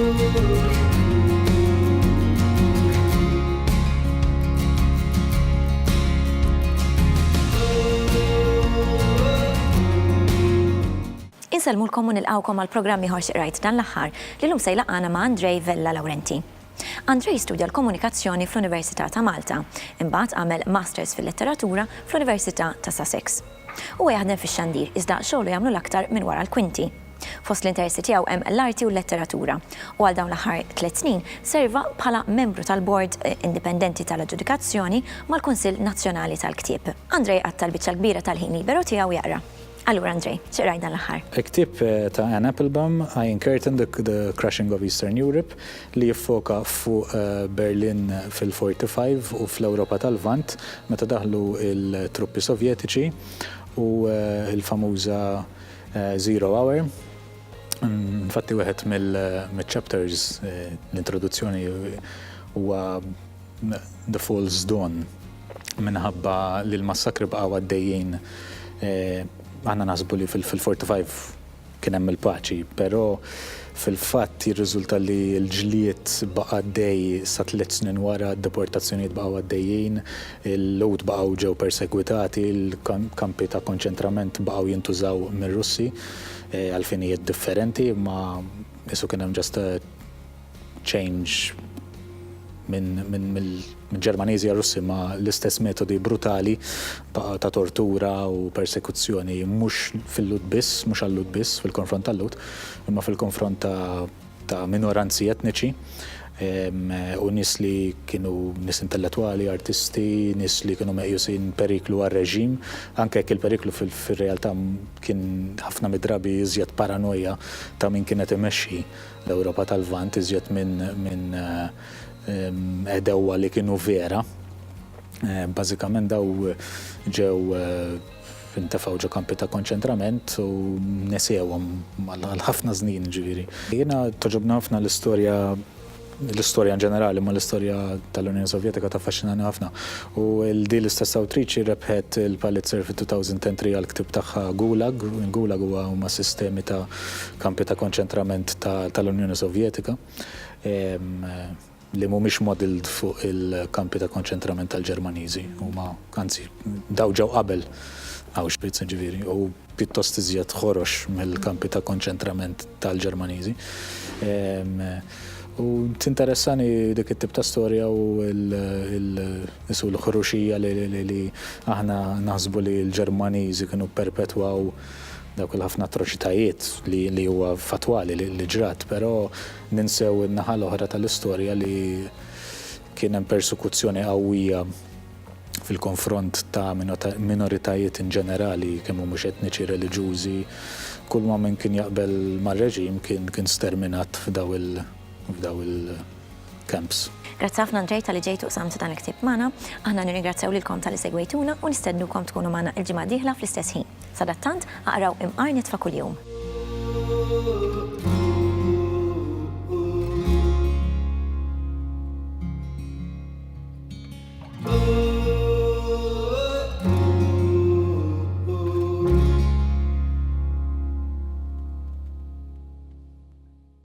Inselmulkom u nilqawkom għal programmi ħorx rajt dan l-aħħar li l-lum sejlaqana ma' Andrej Vella Laurenti. Andrej studja l-komunikazzjoni fl-Università ta' Malta, imbagħad għamel masters fil-letteratura fl-Università ta' Sussex. U jaħdem fix-xandir iżda xogħlu jagħmlu l-aktar minn wara l-kwinti. Fost l-interessi tiegħu hemm l-arti u l-letteratura u għal dawn l-aħħar 3 snin serva bħala membru tal-Bord Indipendenti tal-Aġġudikazzjoni mal-Kunsill Nazzjonali tal-Ktieb. Andrej għadd tal-biċċa kbira tal-ħin liberu tiegħu jaqra. Allura Andrej, x'rajt dan l-aħħar? Ktib ta' Anne Applebaum, Iron Curtain, The Crushing of Eastern Europe, li jiffoka fuq Berlin fil-45 u fl-Ewropa tal-Vant meta daħlu il-truppi sovjetiċi u il-famuża Zero Hour. Infatti wieħed mill-chapters l-introduzzjoni huwa The False Dawn minħabba li l-massakri baqgħu għaddejjin. Għanna nasbu li fil-45 kien hemm il-paċi, però fil-fatt jirriżulta li l-ġlied baqa' għaddej sa 3 snin wara d-deportazzjonijiet baqgħu għaddejjin, il-lowd baqgħu ġew persegwitati, il-kampi ta' konċentrament baqgħu jintużaw mir-Russi għal finijiet differenti, ma isu kien hemm just a change minn Ġermaniżi għal Russi ma l-istess metodi brutali ta' tortura u persekuzzjoni mhux fil-lut biss, mhux għall-lut biss fil-konfront tal-lut, imma fil-konfront ta' minoranzi etniċi u nies li kienu nies intellettwali, artisti, nies li kienu meqjusin periklu għar-reġim, anke jekk il-periklu fil-realtà kien ħafna midrabi iżjed paranoja ta' min kienet imexxi l-Ewropa tal-Vant, iżjed minn edewa li kienu vera. Bażikament daw ġew intefgħu ġo kampi ta' konċentrament u nesewhom għal ħafna żnien ġifieri. Jiena toġobna ħafna l-istorja in ġenerali, ma l-istorja tal-Unjoni Sovjetika taffaxxinani ħafna. U di l-istess awtriċi rebħet il-Pulitzer fi-2003 għal-ktib tagħha Gulag. Gulag huma sistemi ta' kampi ta' konċentrament tal-Unjoni Sovjetika li mhumiex modeled fuq il-kampi ta' konċentrament tal-Ġermaniżi. Huma anzi daw ġew qabel Auschwitz ġifieri u pjuttost iżjed ħorox mill-kampi ta' konċentrament tal-Ġermaniżi. U tinteressani dik it-tip ta' storja u l-ħruxija li aħna naħsbu li l-Ġermaniżi kienu perpetwaw dawk il-ħafna atroċitajiet li huwa fatwali li ġrat, però ninsew in-naħa l-oħra tal-istorja li kien hemm persekuzzjoni qawwija fil-konfront ta' minoritajiet in ġenerali kemm mhux etniċi reliġjużi, kull ma min kien jaqbel mar-reġim kien sterminat f'daw il-camps. Grazzi ħafna Andrej tal-li ġejtu qsamtu dan il-ktib magħna, aħna nirringrazzjaw lilkom tal-li segwejtuna u nistednukom tkunu magħna l-ġimgħa d-dieħla fl-istess ħin. Sadattant aqraw imqar nitfa' kuljum.